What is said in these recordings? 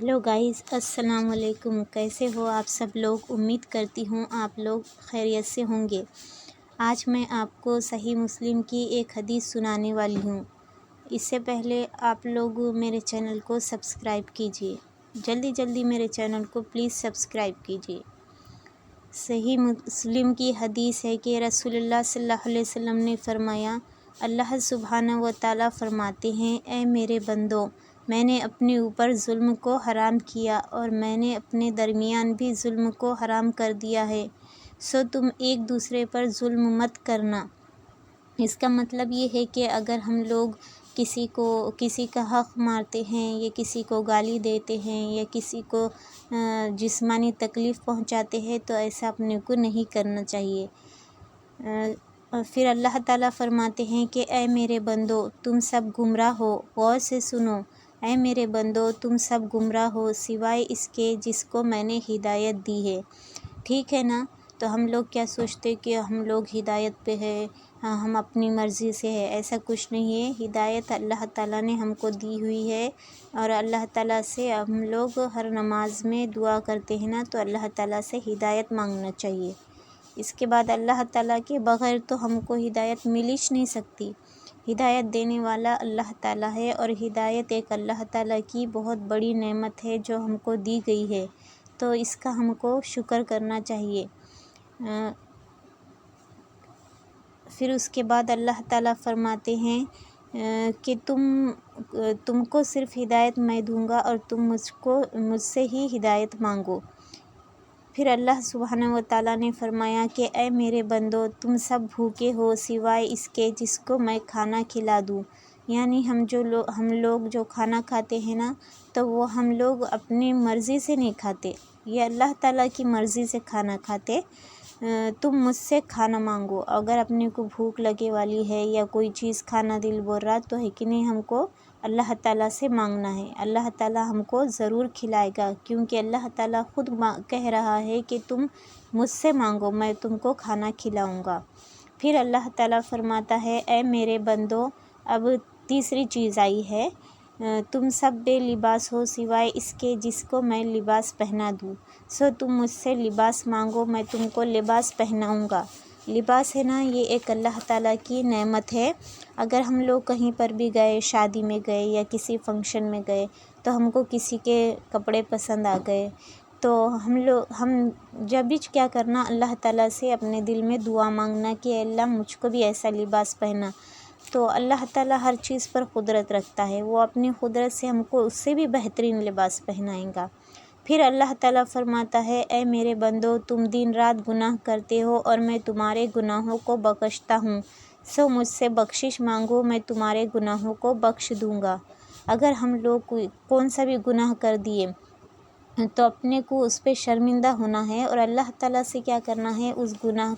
Hello guys, السلام علیکم۔ کیسے ہو آپ سب لوگ؟ امید کرتی ہوں آپ لوگ خیریت سے ہوں گے۔ آج میں آپ کو صحیح مسلم کی ایک حدیث سنانے والی ہوں۔ اس سے پہلے آپ لوگ میرے چینل کو سبسکرائب کیجیے، جلدی میرے چینل کو پلیز سبسکرائب کیجیے۔ صحیح مسلم کی حدیث ہے کہ رسول اللہ صلی اللہ علیہ وسلم نے فرمایا، اللہ سبحانہ و تعالیٰ فرماتے ہیں، اے میرے بندو، میں نے اپنے اوپر ظلم کو حرام کیا اور میں نے اپنے درمیان بھی ظلم کو حرام کر دیا ہے، سو تم ایک دوسرے پر ظلم مت کرنا۔ اس کا مطلب یہ ہے کہ اگر ہم لوگ کسی کا حق مارتے ہیں یا کسی کو گالی دیتے ہیں یا کسی کو جسمانی تکلیف پہنچاتے ہیں تو ایسا اپنے کو نہیں کرنا چاہیے۔ پھر اللہ تعالیٰ فرماتے ہیں کہ اے میرے بندو، تم سب گمراہ ہو، غور سے سنو، اے میرے بندو، تم سب گمراہ ہو سوائے اس کے جس کو میں نے ہدایت دی ہے۔ ٹھیک ہے نا؟ تو ہم لوگ کیا سوچتے کہ ہم لوگ ہدایت پہ ہے، ہم اپنی مرضی سے ہے، ایسا کچھ نہیں ہے۔ ہدایت اللہ تعالیٰ نے ہم کو دی ہوئی ہے اور اللہ تعالیٰ سے ہم لوگ ہر نماز میں دعا کرتے ہیں نا، تو اللہ تعالیٰ سے ہدایت مانگنا چاہیے۔ اس کے بعد اللہ تعالیٰ کے بغیر تو ہم کو ہدایت مل ہی نہیں سکتی۔ ہدایت دینے والا اللہ تعالیٰ ہے اور ہدایت ایک اللہ تعالیٰ کی بہت بڑی نعمت ہے جو ہم کو دی گئی ہے، تو اس کا ہم کو شکر کرنا چاہیے۔ پھر اس کے بعد اللہ تعالیٰ فرماتے ہیں کہ تم کو صرف ہدایت میں دوں گا اور تم مجھ سے ہی ہدایت مانگو۔ پھر اللہ سبحانہ و تعالیٰ نے فرمایا کہ اے میرے بندو، تم سب بھوکے ہو سوائے اس کے جس کو میں کھانا کھلا دوں۔ یعنی ہم لوگ جو کھانا کھاتے ہیں نا، تو وہ ہم لوگ اپنی مرضی سے نہیں کھاتے، یہ اللہ تعالیٰ کی مرضی سے کھانا کھاتے۔ تم مجھ سے کھانا مانگو، اگر اپنے کو بھوک لگے والی ہے یا کوئی چیز کھانا دل بول رہا تو ہے کہ نہیں، ہم کو اللہ تعالیٰ سے مانگنا ہے، اللہ تعالیٰ ہم کو ضرور کھلائے گا، کیونکہ اللہ تعالیٰ خود کہہ رہا ہے کہ تم مجھ سے مانگو، میں تم کو کھانا کھلاؤں گا۔ پھر اللہ تعالیٰ فرماتا ہے، اے میرے بندو، اب تیسری چیز آئی ہے، تم سب بے لباس ہو سوائے اس کے جس کو میں لباس پہنا دوں، سو تم مجھ سے لباس مانگو، میں تم کو لباس پہناؤں گا۔ لباس ہے نا، یہ ایک اللہ تعالیٰ کی نعمت ہے۔ اگر ہم لوگ کہیں پر بھی گئے، شادی میں گئے یا کسی فنکشن میں گئے، تو ہم کو کسی کے کپڑے پسند آ گئے، تو ہم جب بھی کیا کرنا، اللہ تعالیٰ سے اپنے دل میں دعا مانگنا کہ اے اللہ مجھ کو بھی ایسا لباس پہنا۔ تو اللہ تعالیٰ ہر چیز پر قدرت رکھتا ہے، وہ اپنی قدرت سے ہم کو اس سے بھی بہترین لباس پہنائے گا۔ پھر اللہ تعالیٰ فرماتا ہے، اے میرے بندو، تم دن رات گناہ کرتے ہو اور میں تمہارے گناہوں کو بخشتا ہوں، سو مجھ سے بخشش مانگو، میں تمہارے گناہوں کو بخش دوں گا۔ اگر ہم لوگ کون سا بھی گناہ کر دیے تو اپنے کو اس پہ شرمندہ ہونا ہے اور اللہ تعالیٰ سے کیا کرنا ہے، اس گناہ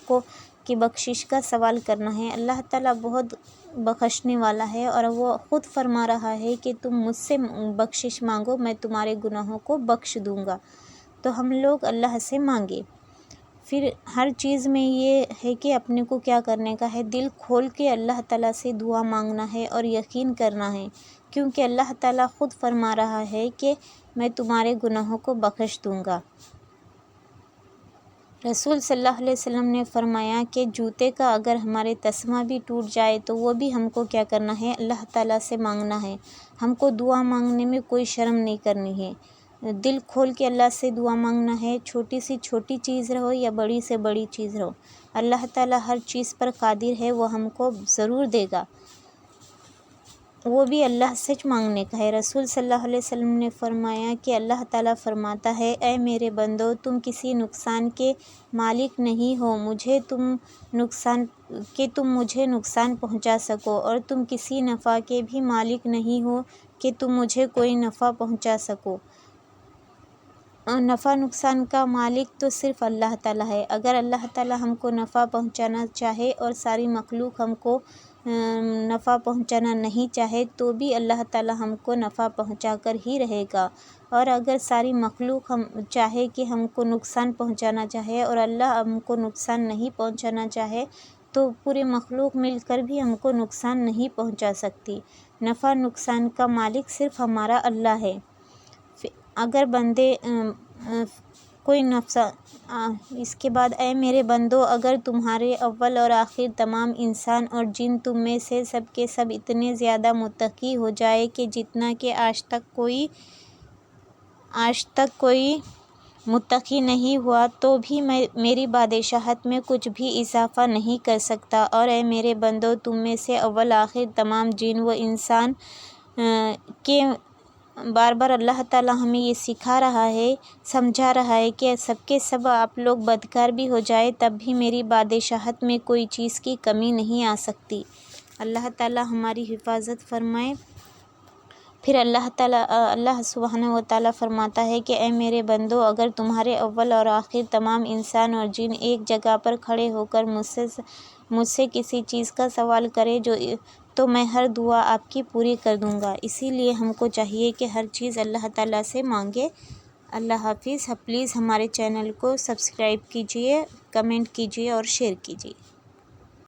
کی بخشش کا سوال کرنا ہے۔ اللہ تعالیٰ بہت بخشنے والا ہے اور وہ خود فرما رہا ہے کہ تم مجھ سے بخشش مانگو، میں تمہارے گناہوں کو بخش دوں گا، تو ہم لوگ اللہ سے مانگے۔ پھر ہر چیز میں یہ ہے کہ اپنے کو کیا کرنے کا ہے، دل کھول کے اللہ تعالیٰ سے دعا مانگنا ہے اور یقین کرنا ہے، کیونکہ اللہ تعالیٰ خود فرما رہا ہے کہ میں تمہارے گناہوں کو بخش دوں گا۔ رسول صلی اللہ علیہ وسلم نے فرمایا کہ جوتے کا اگر ہمارے تسمہ بھی ٹوٹ جائے تو وہ بھی ہم کو کیا کرنا ہے، اللہ تعالیٰ سے مانگنا ہے۔ ہم کو دعا مانگنے میں کوئی شرم نہیں کرنی ہے، دل کھول کے اللہ سے دعا مانگنا ہے، چھوٹی سے چھوٹی چیز رہو یا بڑی سے بڑی چیز رہو، اللہ تعالیٰ ہر چیز پر قادر ہے، وہ ہم کو ضرور دے گا، وہ بھی اللہ سے مانگنے کا ہے۔ رسول صلی اللہ علیہ وسلم نے فرمایا کہ اللہ تعالیٰ فرماتا ہے، اے میرے بندو، تم کسی نقصان کے مالک نہیں ہو تم مجھے نقصان پہنچا سکو، اور تم کسی نفع کے بھی مالک نہیں ہو کہ تم مجھے کوئی نفع پہنچا سکو۔ نفع نقصان کا مالک تو صرف اللہ تعالیٰ ہے۔ اگر اللہ تعالیٰ ہم کو نفع پہنچانا چاہے اور ساری مخلوق ہم کو نفع پہنچانا نہیں چاہے تو بھی اللہ تعالیٰ ہم کو نفع پہنچا کر ہی رہے گا، اور اگر ساری مخلوق ہم چاہے کہ ہم کو نقصان پہنچانا چاہے اور اللہ ہم کو نقصان نہیں پہنچانا چاہے تو پورے مخلوق مل کر بھی ہم کو نقصان نہیں پہنچا سکتی۔ نفع نقصان کا مالک صرف ہمارا اللہ ہے۔ اگر بندے کوئی اس کے بعد اے میرے بندو، اگر تمہارے اول اور آخر تمام انسان اور جن تم میں سے سب کے سب اتنے زیادہ متقی ہو جائے کہ جتنا کہ آج تک کوئی متقی نہیں ہوا، تو بھی میں میری بادشاہت میں کچھ بھی اضافہ نہیں کر سکتا۔ اور اے میرے بندو، تم میں سے اول آخر تمام جن و انسان کے بار بار اللہ تعالیٰ ہمیں یہ سکھا رہا ہے، سمجھا رہا ہے کہ سب کے سب آپ لوگ بدکار بھی ہو جائے تب بھی میری بادشاہت میں کوئی چیز کی کمی نہیں آ سکتی۔ اللہ تعالیٰ ہماری حفاظت فرمائے۔ پھر اللہ سبحانہ و تعالیٰ فرماتا ہے کہ اے میرے بندو، اگر تمہارے اول اور آخر تمام انسان اور جن ایک جگہ پر کھڑے ہو کر مجھ سے کسی چیز کا سوال کرے تو میں ہر دعا آپ کی پوری کر دوں گا۔ اسی لیے ہم کو چاہیے کہ ہر چیز اللہ تعالیٰ سے مانگے۔ اللہ حافظ۔ پلیز ہمارے چینل کو سبسکرائب کیجیے، کمنٹ کیجیے اور شیئر کیجیے۔